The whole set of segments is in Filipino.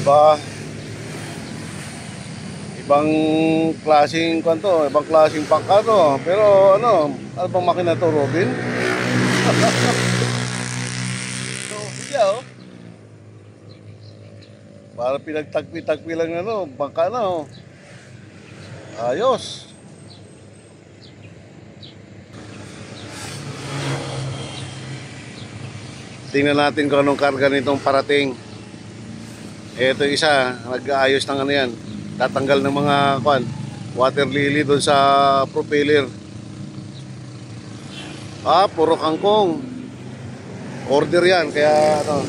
Ba, ibang klaseng kanto, ibang klaseng pangka to. Pero ano bang makina to, Robin? So, siya oh. Para pinagtagpi-tagpi lang na no, bangka na oh. Ayos. Tingnan natin kung anong karga nitong parating. Ito isa, nag-aayos ng ano yan. Tatanggal ng mga water lily doon sa propeller. Puro kangkong. Order yan, kaya ano.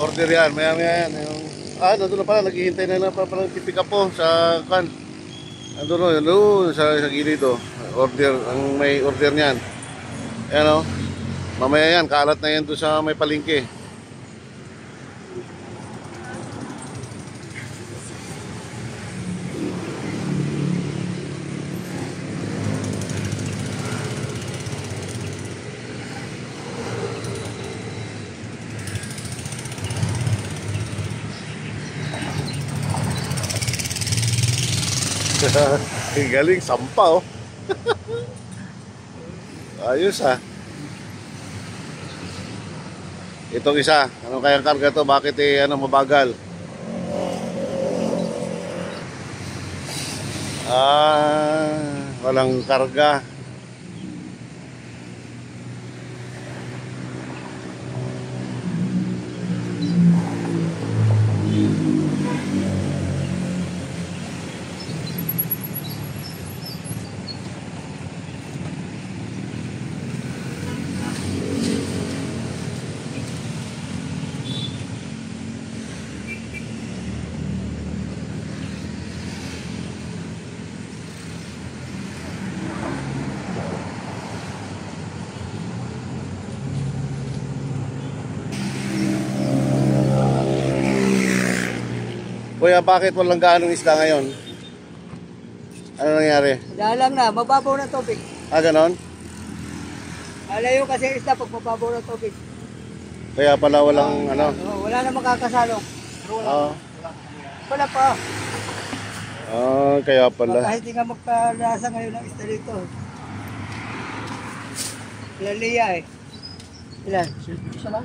Order yan, maya-maya yan. Nandun na pala, naghihintay na pala pick up po sa nandun sa gilid oh. Order, ang may order niyan. Ayan oh. Mamaya yan, kalat na yan doon sa may palengke. Galing, sampa oh. Ayos ah. Itong isa, ano kayang karga to? Bakit mabagal? Walang karga. Kuya, bakit walang gaanong isda ngayon? Ano nangyari? Dalang na, mababaw na tubig. Ganon? Alayo kasi isda pag mababaw na tubig. Kaya pala walang Wala na makakasalo. Wala pa. Kaya pala. Kahit hindi nga magkalasa ngayon ng isda dito. Ilan liya eh. Ilan? Isa lang?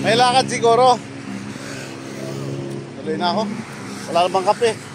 May lakad siguro. Tuloy na ako. Wala namang kape.